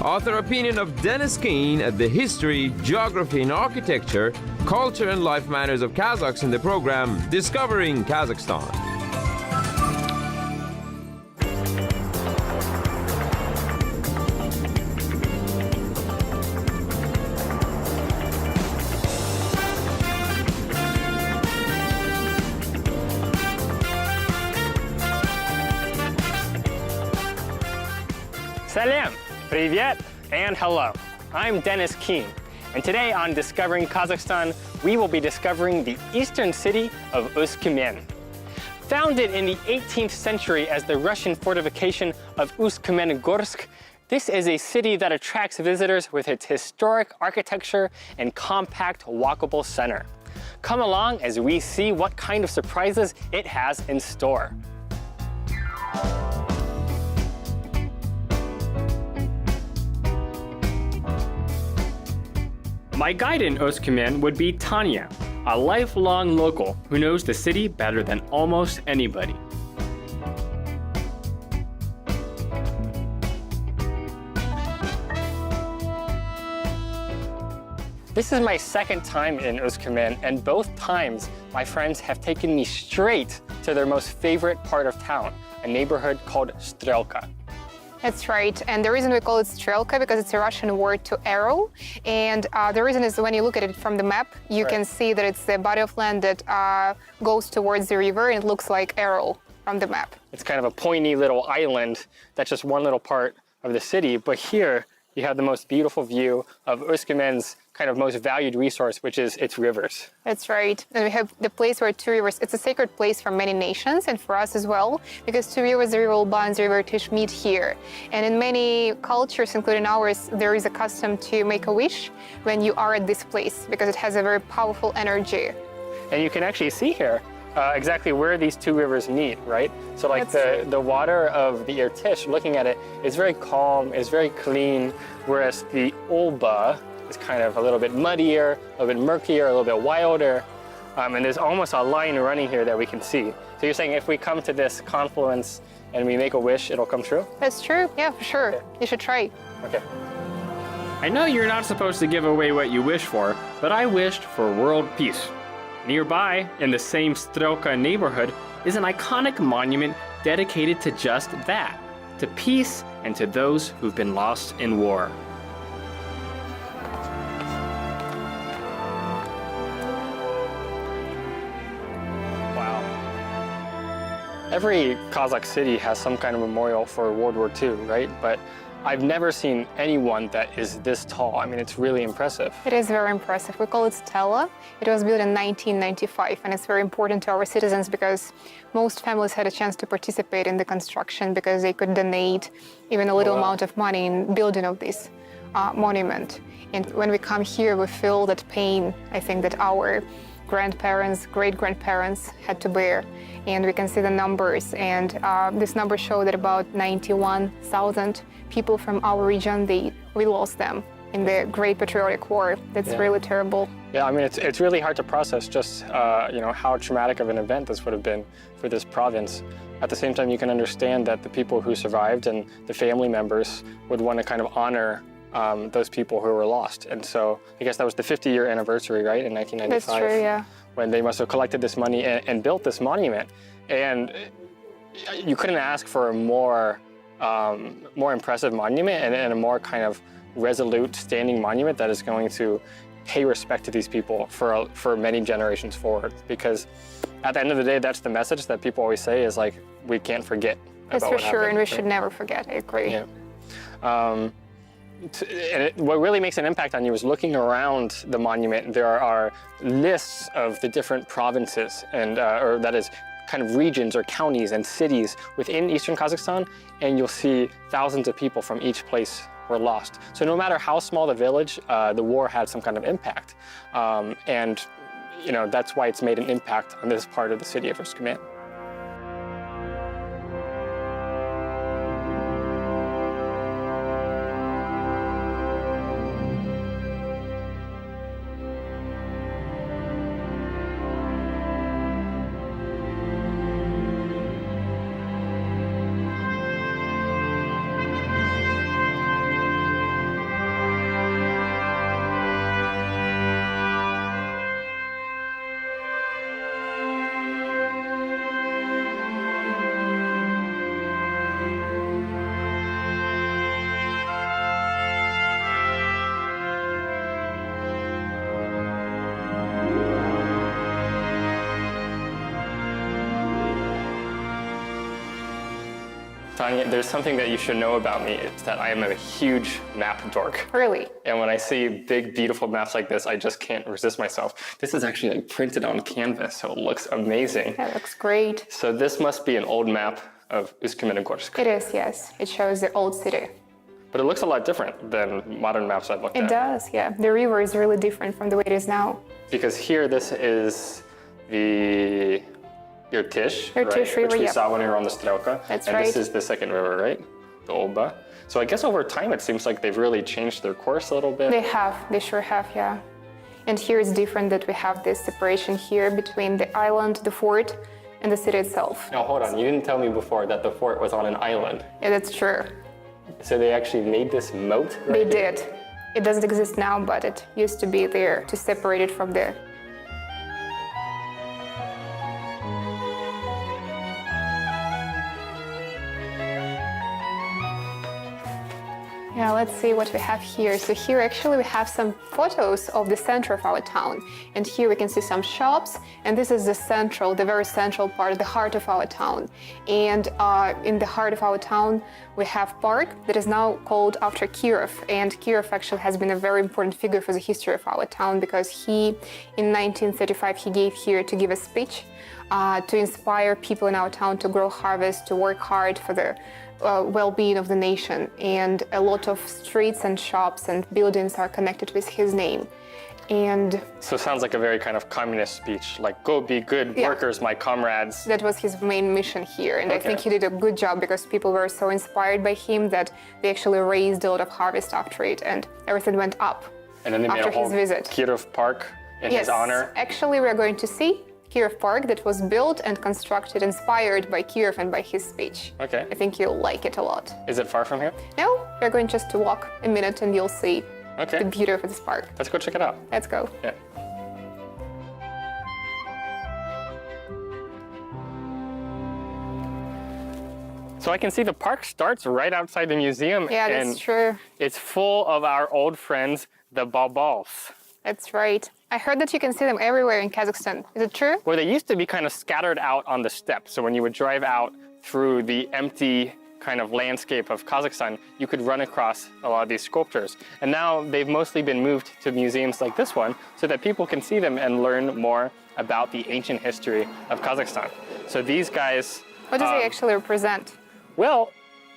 Author opinion of Dennis Kin at the history, geography and architecture, culture and life manners of Kazakhs in the program Discovering Kazakhstan. Salam, привет, and hello. I'm Dennis Kin, and today on Discovering Kazakhstan, we will be discovering the eastern city of Usk-Kmen. Founded in the 18th century as the Russian fortification of Usk-Kmen-Gorsk, this is a city that attracts visitors with its historic architecture and compact walkable center. Come along as we see what kind of surprises it has in store. My guide in Usk-Kmen would be Tanya, a lifelong local who knows the city better than almost anybody. This is my second time in Usk-Kmen, and both times my friends have taken me straight to their most favorite part of town, a neighborhood called STRELKA. That's right, and the reason we call it STRELKA because it's a Russian word to arrow, and the reason is when you look at it from the map, you can see that it's the body of land that goes towards the river and it looks like arrow from the map. It's kind of a pointy little island that's just one little part of the city, but here you have the most beautiful view of Usk-Kmen's kind of most valued resource, which is its rivers. That's right. And we have the place where two rivers, it's a sacred place for many nations and for us as well, because two rivers, the river Ulba and the river Tish meet here. And in many cultures, including ours, there is a custom to make a wish when you are at this place, because it has a very powerful energy. And you can actually see here exactly where these two rivers meet, right? So like the water of the Irtish, looking at it, is very calm, is very clean, whereas the Ulba is kind of a little bit muddier, a little bit murkier, a little bit wilder. And there's almost a line running here that we can see. So you're saying if we come to this confluence and we make a wish, it'll come true? That's true, yeah, for sure. Okay. You should try. Okay. I know you're not supposed to give away what you wish for, but I wished for world peace. Nearby, in the same STRELKA neighborhood, is an iconic monument dedicated to just that, to peace and to those who've been lost in war. Every Kazakh city has some kind of memorial for World War II, right? But I've never seen anyone that is this tall. I mean, it's really impressive. It is very impressive. We call it Stela. It was built in 1995, and it's very important to our citizens because most families had a chance to participate in the construction because they could donate even a little amount of money in building of this monument. And when we come here, we feel that pain, I think, that our grandparents, great-grandparents had to bear. And we can see the numbers, and this numbers show that about 91,000 people from our region, we lost them in the Great Patriotic War. That's really terrible. Yeah, I mean, it's really hard to process just you know, how traumatic of an event this would have been for this province. At the same time, you can understand that the people who survived and the family members would want to kind of honor those people who were lost. And so I guess that was the 50-year anniversary, right, in 1995? That's true, yeah. When they must have collected this money and built this monument. And you couldn't ask for a more impressive monument and a more kind of resolute standing monument that is going to pay respect to these people for many generations forward. Because at the end of the day, that's the message that people always say is like, we can't forget That's about for what sure, happened. and we should never forget, I agree. Yeah. What really makes an impact on you is looking around the monument. There are lists of the different provinces and, or that is kind of regions or counties and cities within Eastern Kazakhstan, and you'll see thousands of people from each place were lost. So no matter how small the village, the war had some kind of impact. And you know, that's why it's made an impact on this part of the city of Usk-Kmen. Tanya, there's something that you should know about me. It's that I am a huge map dork. Really? And when I see big, beautiful maps like this, I just can't resist myself. This is actually like printed on canvas, so it looks amazing. That looks great. So this must be an old map of Usk-Kamenogorsk. It is, yes. It shows the old city. But it looks a lot different than modern maps I've looked at. It does, yeah. The river is really different from the way it is now. Because here, this is the Irtysh, right? River, which we saw when we were on the STRELKA. That's and right. This is the second river, right? The Oba. So I guess over time, it seems like they've really changed their course a little bit. They have, they sure have, yeah. And here it's different that we have this separation here between the island, the fort, and the city itself. Now, hold on. You didn't tell me before that the fort was on an island. Yeah, that's true. So they actually made this moat? They did. It doesn't exist now, but it used to be there to separate it from the... Yeah, let's see what we have here. So here actually we have some photos of the center of our town. And here we can see some shops. And this is the very central part, the heart of our town. And in the heart of our town, we have park that is now called after Kirov. And Kirov actually has been a very important figure for the history of our town because he, in 1935, he gave here to give a speech to inspire people in our town to grow harvest, to work hard for the well-being of the nation, and a lot of streets and shops and buildings are connected with his name. And so it sounds like a very kind of communist speech, like go be good workers, my comrades. That was his main mission here, and I think he did a good job because people were so inspired by him that they actually raised a lot of harvest after it, and everything went up and then they made after a whole his visit. Kirov Park in his honor. Actually, we're going to see Kirov Park that was built and constructed, inspired by Kirov and by his speech. Okay. I think you'll like it a lot. Is it far from here? No, we're going just to walk a minute and you'll see the beauty of this park. Let's go check it out. Let's go. Yeah. So I can see the park starts right outside the museum. Yeah, that's true. It's full of our old friends, the balbals. That's right. I heard that you can see them everywhere in Kazakhstan. Is it true? Well, they used to be kind of scattered out on the steppe. So when you would drive out through the empty kind of landscape of Kazakhstan, you could run across a lot of these sculptures. And now they've mostly been moved to museums like this one so that people can see them and learn more about the ancient history of Kazakhstan. So these guys... What do they actually represent? Well,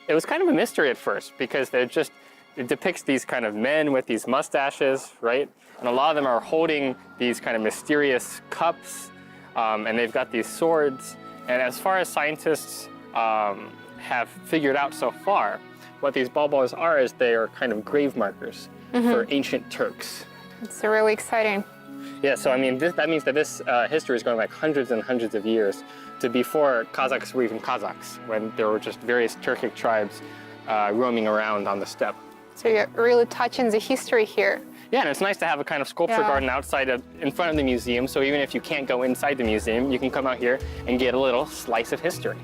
it was kind of a mystery at first because it depicts these kind of men with these mustaches, right? And a lot of them are holding these kind of mysterious cups, and they've got these swords. And as far as scientists have figured out so far, what these balbals are is they are kind of grave markers for ancient Turks. It's really exciting. Yeah, so I mean, that means that this history is going like hundreds and hundreds of years to before Kazakhs were even Kazakhs, when there were just various Turkic tribes roaming around on the steppe. So you're really touching the history here. Yeah, and it's nice to have a kind of sculpture garden outside in front of the museum, so even if you can't go inside the museum, you can come out here and get a little slice of history.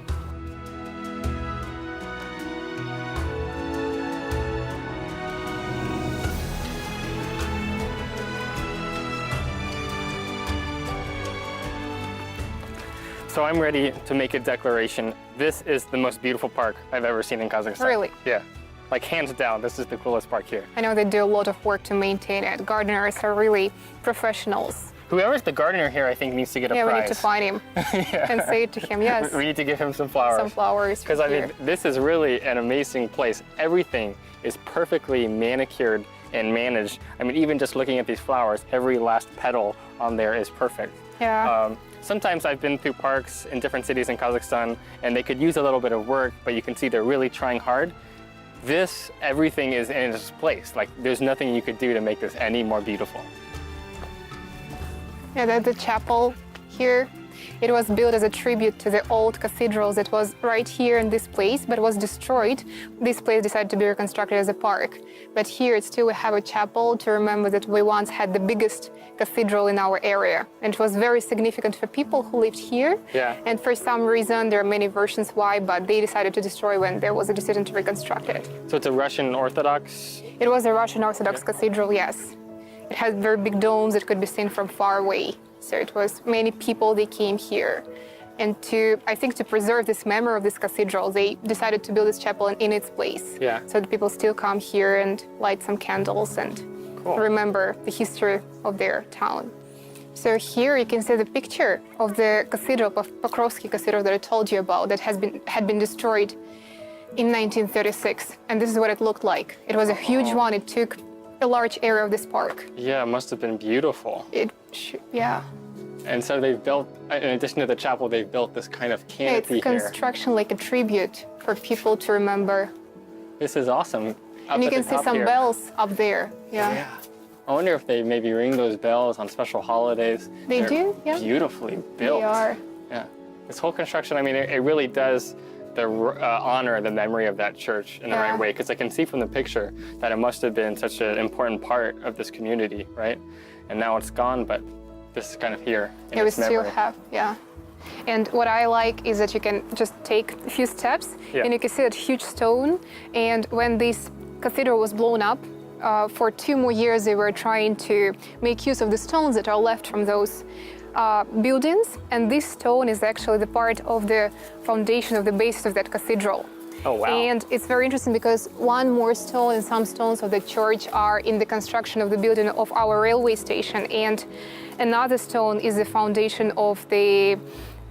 So I'm ready to make a declaration. This is the most beautiful park I've ever seen in Kazakhstan. Really? Yeah. Like hands down, this is the coolest park here. I know they do a lot of work to maintain it. Gardeners are really professionals. Whoever's the gardener here, I think, needs to get a prize. Yeah, we need to find him and say it to him, yes. We need to give him some flowers. Some flowers. Because I mean, this is really an amazing place. Everything is perfectly manicured and managed. I mean, even just looking at these flowers, every last petal on there is perfect. Yeah. Sometimes I've been through parks in different cities in Kazakhstan, and they could use a little bit of work, but you can see they're really trying hard. Everything is in its place. Like, there's nothing you could do to make this any more beautiful. Yeah, the chapel here, it was built as a tribute to the old cathedral that was right here in this place, but was destroyed. This place decided to be reconstructed as a park. But here still we have a chapel to remember that we once had the biggest cathedral in our area. And it was very significant for people who lived here. Yeah. And for some reason, there are many versions why, but they decided to destroy when there was a decision to reconstruct it. So it's a Russian Orthodox? It was a Russian Orthodox cathedral, yes. It had very big domes that could be seen from far away. So it was many people, they came here And I think to preserve this memory of this cathedral, they decided to build this chapel in its place. Yeah. So that people still come here and light some candles and remember the history of their town. So here you can see the picture of the cathedral, of Pokrovsky Cathedral that I told you about, that had been destroyed in 1936. And this is what it looked like. It was a huge one. It took a large area of this park. Yeah, it must have been beautiful. Yeah. And so they've built, in addition to the chapel, they've built this kind of canopy It's construction like a tribute for people to remember. This is awesome. And you can see some bells up there. Yeah. I wonder if they maybe ring those bells on special holidays. They're do, yeah. Beautifully built. They are. Yeah. This whole construction, I mean, it really does honor the memory of that church in the right way, because I can see from the picture that it must have been such an important part of this community, right? And now it's gone, but this is kind of here in its memory. We still have, And what I like is that you can just take a few steps and you can see that huge stone. And when this cathedral was blown up, for 2 more years they were trying to make use of the stones that are left from those buildings. And this stone is actually the part of the foundation of the basis of that cathedral. Oh, wow. And it's very interesting because one more stone and some stones of the church are in the construction of the building of our railway station. And another stone is the foundation of the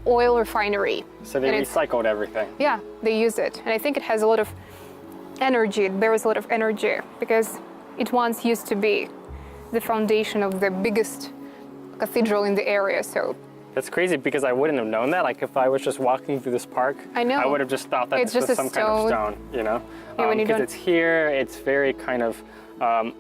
oil refinery. So they recycled everything. Yeah, they use it. And I think it has a lot of energy. It bears a lot of energy because it once used to be the foundation of the biggest cathedral in the area. So that's crazy because I wouldn't have known that. Like if I was just walking through this park, I would have just thought that it's this was just some kind of stone, you know? Because it's here, it's very kind of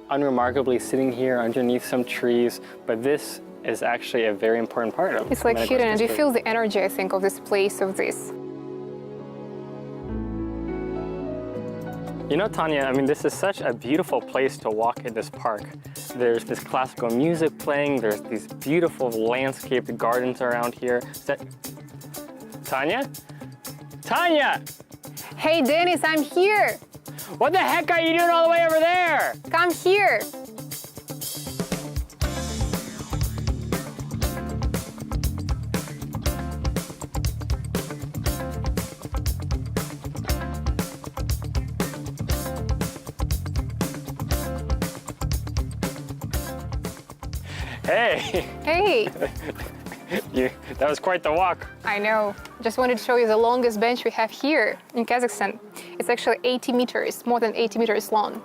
unremarkably sitting here underneath some trees, but this is actually a very important part of it. It's like hidden, and you feel the energy, I think, of this place, of this. You know, Tanya, I mean, this is such a beautiful place to walk in this park. There's this classical music playing, there's these beautiful landscaped gardens around here. Tanya? Tanya! Hey, Dennis, I'm here! What the heck are you doing all the way over there? Come here! Hey! Hey! That was quite the walk. I know. Just wanted to show you the longest bench we have here in Kazakhstan. It's actually 80 meters, more than 80 meters long.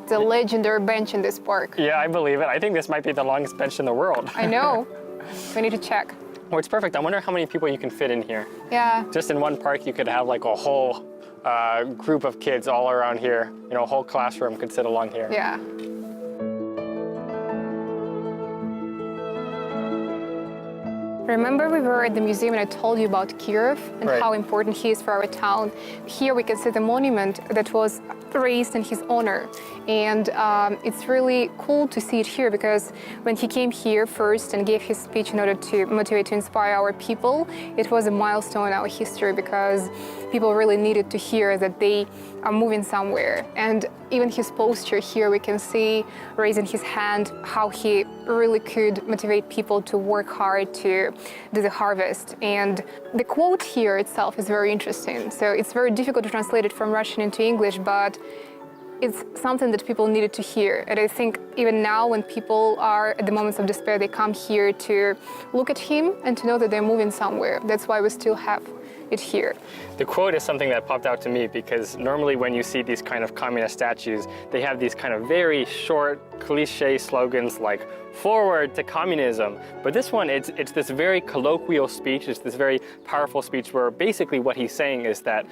It's a legendary bench in this park. Yeah, I believe it. I think this might be the longest bench in the world. I know. We need to check. Oh, it's perfect. I wonder how many people you can fit in here. Yeah. Just in one park, you could have like a whole group of kids all around here. You know, a whole classroom could sit along here. Yeah. Remember we were at the museum and I told you about Kirov and how important he is for our town. Here we can see the monument that was raised in his honor. And it's really cool to see it here because when he came here first and gave his speech in order to motivate, to inspire our people, it was a milestone in our history because people really needed to hear that they are moving somewhere. And even his posture here, we can see raising his hand, how he really could motivate people to work hard to do the harvest. And the quote here itself is very interesting. So it's very difficult to translate it from Russian into English, but it's something that people needed to hear. And I think even now when people are at the moments of despair, they come here to look at him and to know that they're moving somewhere. That's why we still have it here. The quote is something that popped out to me because normally when you see these kind of communist statues, they have these kind of very short cliche slogans like forward to communism. But this one, it's this very colloquial speech, it's this very powerful speech where basically what he's saying is that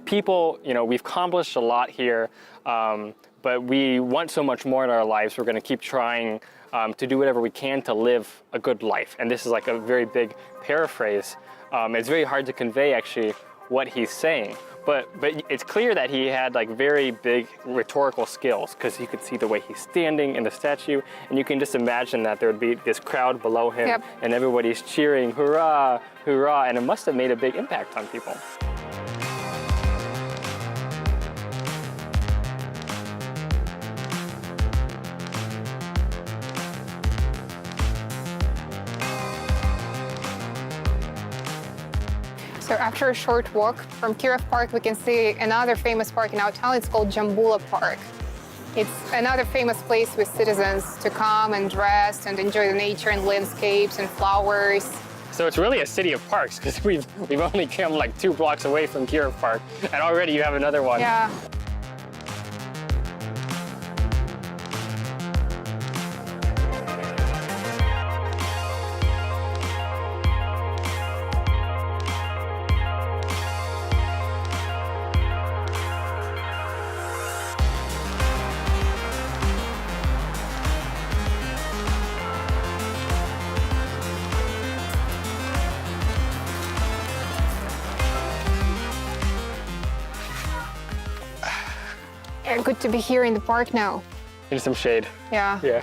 people, you know, we've accomplished a lot here, but we want so much more in our lives. We're going to keep trying to do whatever we can to live a good life. And this is like a very big paraphrase. It's very hard to convey actually what he's saying, but it's clear that he had like very big rhetorical skills because you could see the way he's standing in the statue, and you can just imagine that there would be this crowd below him and everybody's cheering, hurrah, hurrah, and it must have made a big impact on people. after a short walk from Kirov Park, we can see another famous park in our town. It's called Jambula Park. It's another famous place with citizens to come and rest and enjoy the nature and landscapes and flowers. So it's really a city of parks because we've only come like 2 blocks away from Kirov Park, and already you have another one. Yeah. Good to be here in the park now. In some shade. Yeah. Yeah.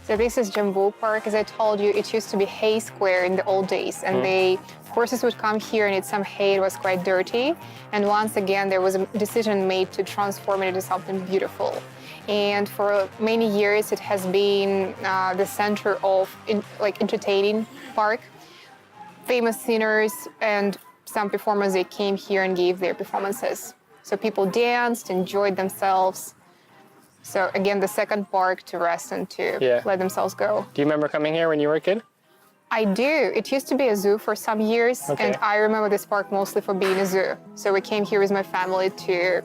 So this is Jambul Park. As I told you, it used to be hay square in the old days, and the horses would come here and eat some hay. It was quite dirty, and once again there was a decision made to transform it into something beautiful. And for many years it has been the center of entertaining park. Famous singers and some performers, they came here and gave their performances. So people danced, enjoyed themselves. So again, the second park to rest and to let themselves go. Do you remember coming here when you were a kid? I do. It used to be a zoo for some years, and I remember this park mostly for being a zoo. So we came here with my family to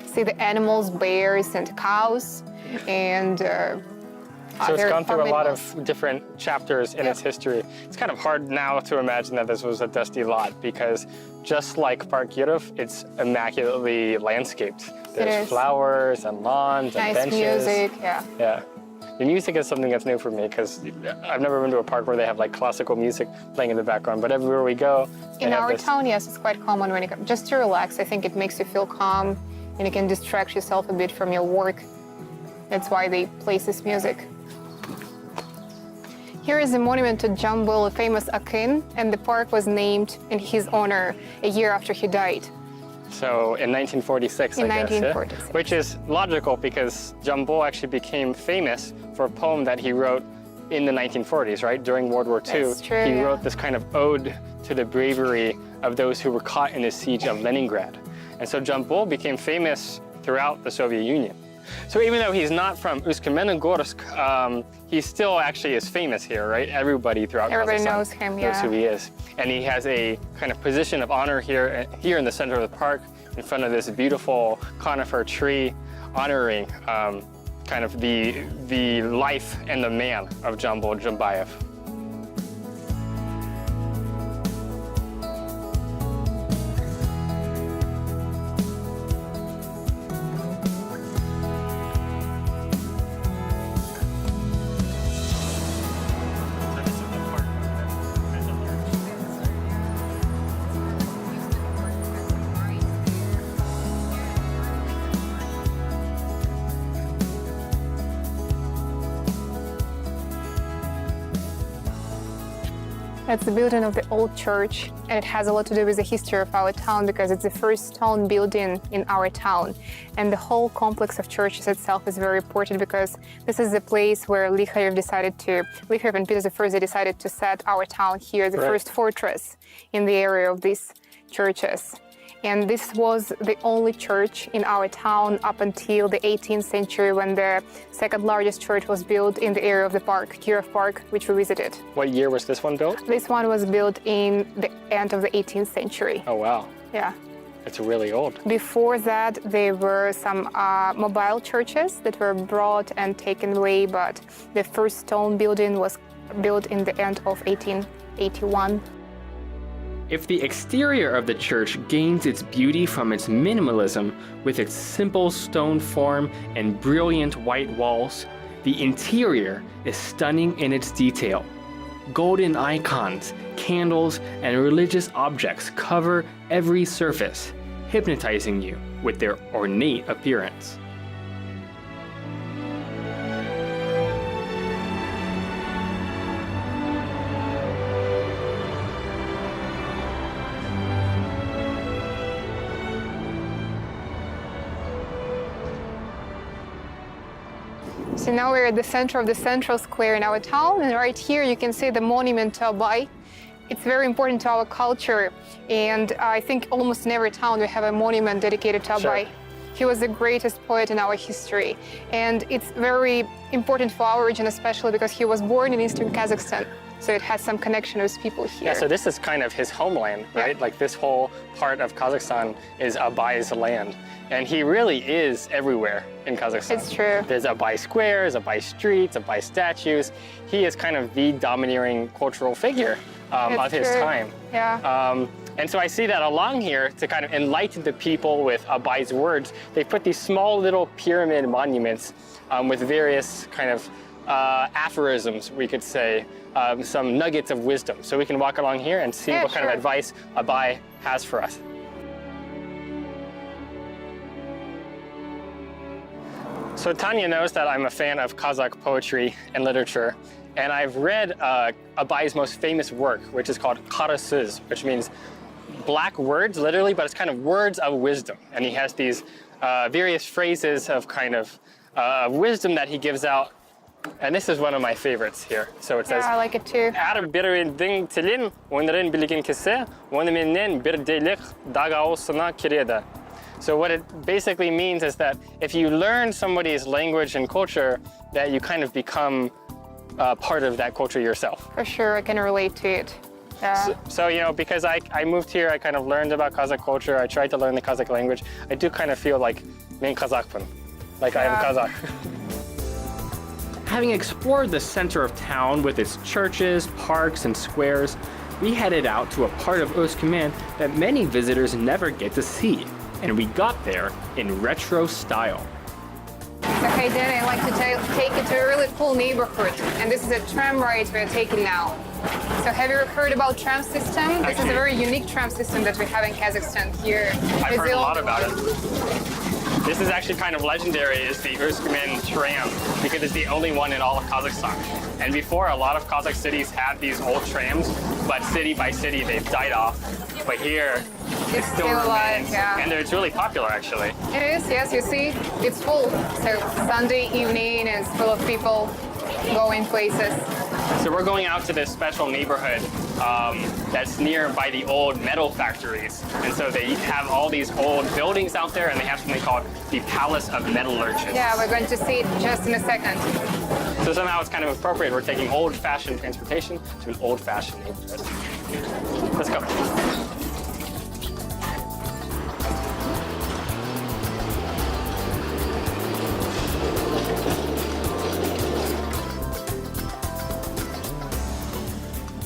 see the animals, bears and cows, and so it's gone through a lot of different chapters in its history. It's kind of hard now to imagine that this was a dusty lot because just like Park Kirov, it's immaculately landscaped. There's flowers and lawns and benches. Nice music, Yeah. The music is something that's new for me because I've never been to a park where they have like classical music playing in the background, but everywhere we go, in our town, yes, it's quite common when you come. Just to relax, I think it makes you feel calm and you can distract yourself a bit from your work. That's why they play this music. Here is a monument to Jambul, a famous Akin, and the park was named in his honor a year after he died. So in 1946, in I guess, 1946. Yeah? Which is logical because Jambul actually became famous for a poem that he wrote in the 1940s, right? During World War II. That's true, he wrote this kind of ode to the bravery of those who were caught in the siege of Leningrad. And so Jambul became famous throughout the Soviet Union. So even though he's not from Usk-Kamenogorsk, he still actually is famous here, right? Everybody throughout Kazakhstan knows him, knows who he is. And he has a kind of position of honor here in the center of the park, in front of this beautiful conifer tree, honoring kind of the life and the man of Jambul Jambayev. That's the building of the old church, and it has a lot to do with the history of our town because it's the first stone building in our town. And the whole complex of churches itself is very important because this is the place where Likharev and Peter I decided to set our town here, the first fortress in the area of these churches. And this was the only church in our town up until the 18th century when the second largest church was built in the area of the park, Kirov Park, which we visited. What year was this one built? This one was built in the end of the 18th century. Oh, wow. Yeah. It's really old. Before that, there were some mobile churches that were brought and taken away, but the first stone building was built in the end of 1881. If the exterior of the church gains its beauty from its minimalism with its simple stone form and brilliant white walls, the interior is stunning in its detail. Golden icons, candles, and religious objects cover every surface, hypnotizing you with their ornate appearance. So now we're at the center of the central square in our town, and right here you can see the monument to Abai, it's very important to our culture, and I think almost in every town we have a monument dedicated to Abay. He was the greatest poet in our history, and it's very important for our region, especially because he was born in eastern Kazakhstan, so it has some connection with people here. Yeah, so this is kind of his homeland, right? Like this whole part of Kazakhstan is Abay's land, and he really is everywhere in Kazakhstan. It's true. There's Abay squares, Abay streets, Abay statues. He is kind of the domineering cultural figure of his time. Yeah. And so I see that along here to kind of enlighten the people with Abay's words. They put these small little pyramid monuments with various kind of aphorisms, we could say, some nuggets of wisdom. So we can walk along here and see what kind of advice Abay has for us. So Tanya knows that I'm a fan of Kazakh poetry and literature. And I've read Abay's most famous work, which is called Kara Söz, which means black words, literally, but it's kind of words of wisdom. And he has these various phrases of kind of wisdom that he gives out. And this is one of my favorites here. So it says, I like it too. So what it basically means is that if you learn somebody's language and culture, that you kind of become part of that culture yourself. For sure, I can relate to it. Yeah. So you know, because I moved here, I kind of learned about Kazakh culture. I tried to learn the Kazakh language. I do kind of feel like men Kazakhpan, like I am Kazakh. Having explored the center of town with its churches, parks, and squares, we headed out to a part of Özkemen that many visitors never get to see. And we got there in retro style. Okay, then I'd like to take you to a really cool neighborhood. And this is a tram ride we're taking now. So have you heard about tram system? This is a very unique tram system that we have in Kazakhstan here. I've heard a lot about it. This is actually kind of legendary, is the Özkemen tram, because it's the only one in all of Kazakhstan. And before, a lot of Kazakh cities had these old trams, but city by city, they've died off. But here, it still alive, remains. yeah. And it's really popular, actually. It is, yes, you see, it's full. So Sunday evening, it's full of people going places. So we're going out to this special neighborhood that's near by the old metal factories. And so they have all these old buildings out there, and they have something called the Palace of Metallurgists. Yeah, we're going to see it just in a second. So somehow it's kind of appropriate. We're taking old-fashioned transportation to an old-fashioned neighborhood. Let's go.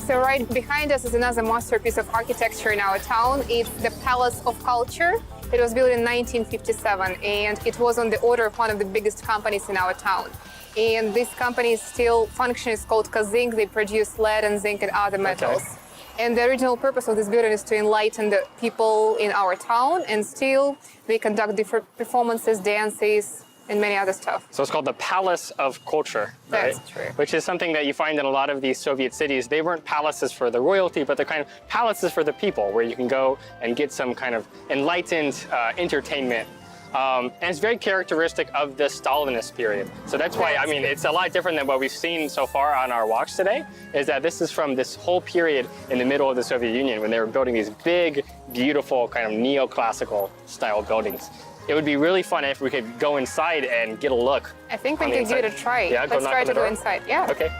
So right behind us is another masterpiece of architecture in our town. It's the Palace of Culture. It was built in 1957, and it was on the order of one of the biggest companies in our town. And this company is still functioning. It's called Kazakh. They produce lead and zinc and other metals. Okay. And the original purpose of this building is to enlighten the people in our town, and still they conduct different performances, dances, and many other stuff. So it's called the Palace of Culture, right? That's true. Which is something that you find in a lot of these Soviet cities. They weren't palaces for the royalty, but they're kind of palaces for the people, where you can go and get some kind of enlightened entertainment. And it's very characteristic of the Stalinist period. So that's why, I mean, it's a lot different than what we've seen so far on our walks today, is that this is from this whole period in the middle of the Soviet Union, when they were building these big, beautiful, kind of neoclassical style buildings. It would be really fun if we could go inside and get a look. I think we could give it a try. Yeah, let's try to go inside. Yeah. Okay.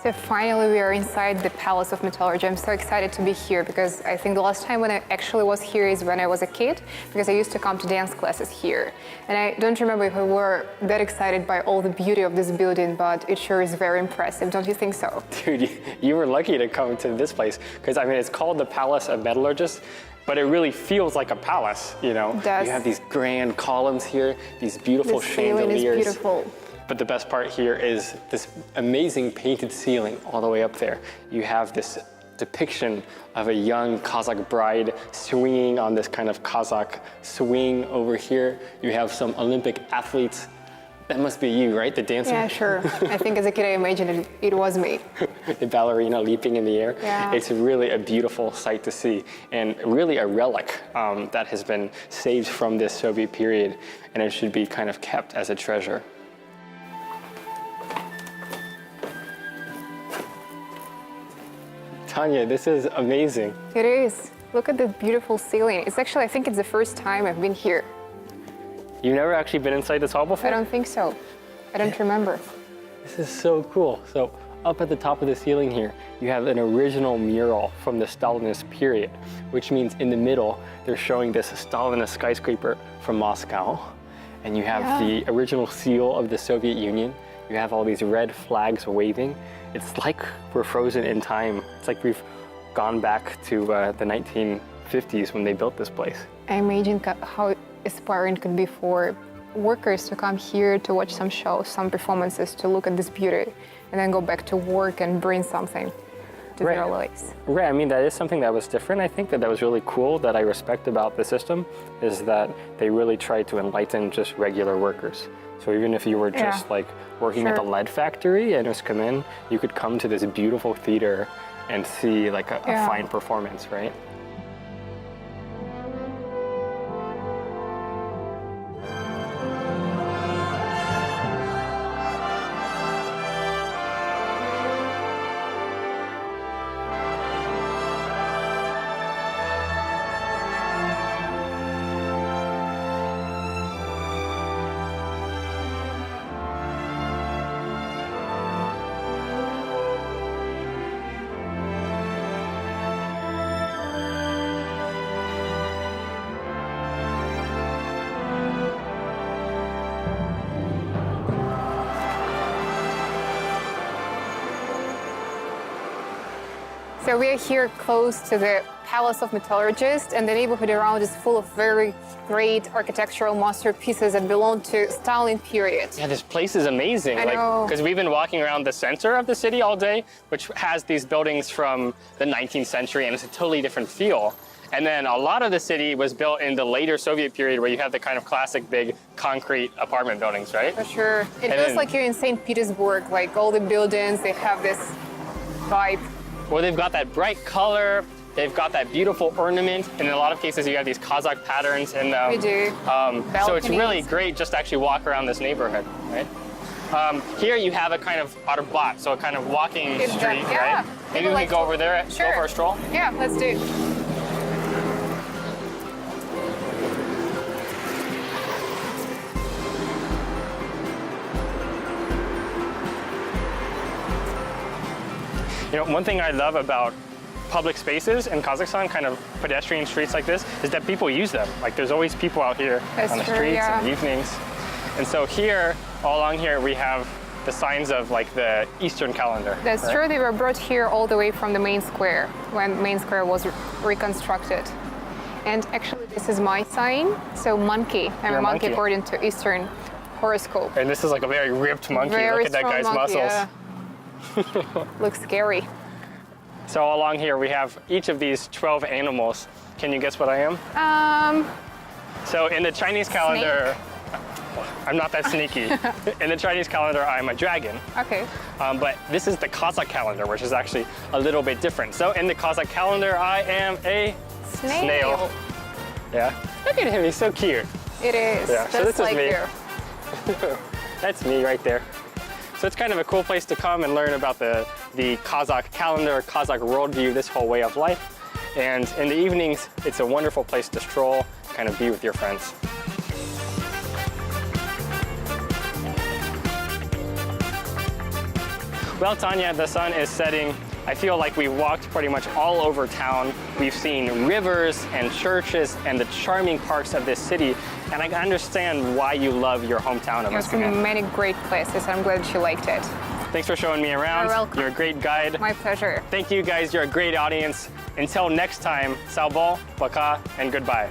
So finally we are inside the Palace of Metallurgy. I'm so excited to be here because I think the last time when I actually was here is when I was a kid, because I used to come to dance classes here. And I don't remember if I were that excited by all the beauty of this building, but it sure is very impressive. Don't you think so? Dude, you were lucky to come to this place, because I mean, it's called the Palace of Metallurgists, but it really feels like a palace, you know? It does. You have these grand columns here, these beautiful the chandeliers. ceiling is beautiful. But the best part here is this amazing painted ceiling all the way up there. You have this depiction of a young Kazakh bride swinging on this kind of Kazakh swing over here. You have some Olympic athletes. That must be you, right? The dancer? Yeah, sure. I think as a kid I imagined it was me. the ballerina leaping in the air. Yeah. It's really a beautiful sight to see, and really a relic that has been saved from this Soviet period, and it should be kind of kept as a treasure. Tanya, this is amazing. It is. Look at the beautiful ceiling. It's actually, I think it's the first time I've been here. You've never actually been inside this hall before? I don't think so. I don't remember. This is so cool. So up at the top of the ceiling here, you have an original mural from the Stalinist period, which means in the middle, they're showing this Stalinist skyscraper from Moscow. And you have the original seal of the Soviet Union. You have all these red flags waving. It's like we're frozen in time. It's like we've gone back to the 1950s when they built this place. I imagine how inspiring it could be for workers to come here to watch some shows, some performances, to look at this beauty, and then go back to work and bring something to their lives. Right, I mean, that is something that was different. I think that was really cool, that I respect about the system, is that they really tried to enlighten just regular workers. So even if you were just like working at the lead factory in Uskümen, you could come to this beautiful theater and see like a fine performance, right? So we are here close to the Palace of Metallurgists, and the neighborhood around is full of very great architectural masterpieces that belong to Stalin period. Yeah, this place is amazing. I know. Because we've been walking around the center of the city all day, which has these buildings from the 19th century, and it's a totally different feel. And then a lot of the city was built in the later Soviet period, where you have the kind of classic big concrete apartment buildings, right? For sure. It feels like you're in St. Petersburg, like all the buildings, they have this vibe. Well, they've got that bright color, they've got that beautiful ornament, and in a lot of cases you have these Kazakh patterns in them. We do. So it's really great just to actually walk around this neighborhood, right? Here you have a kind of arbot, so a kind of walking street, right? Maybe we can go over there, go for a stroll? Yeah, let's do it. You know, one thing I love about public spaces in Kazakhstan, kind of pedestrian streets like this, is that people use them. Like there's always people out here on the streets in the evenings. And so here, all along here, we have the signs of like the Eastern calendar. That's true, they were brought here all the way from the main square, when main square was reconstructed. And actually this is my sign, so monkey. I'm a monkey according to Eastern horoscope. And this is like a very ripped monkey. Look at that guy's muscles. Yeah. Looks scary. So along here we have each of these 12 animals. Can you guess what I am? So in the Chinese calendar, I'm not that sneaky. In the Chinese calendar, I'm a dragon. Okay. But this is the Kazakh calendar, which is actually a little bit different. So in the Kazakh calendar, I am a snail. Yeah. Look at him, he's so cute. It is. Yeah. So this like is me. you. That's me right there. So it's kind of a cool place to come and learn about the Kazakh calendar, Kazakh worldview, this whole way of life. And in the evenings, it's a wonderful place to stroll, kind of be with your friends. Well, Tanya, the sun is setting. I feel like we walked pretty much all over town. We've seen rivers and churches and the charming parks of this city. And I understand why you love your hometown of Uskümen. There's many great places. I'm glad you liked it. Thanks for showing me around. You're welcome. You're a great guide. My pleasure. Thank you guys. You're a great audience. Until next time, Sağ ol, Baka, and goodbye.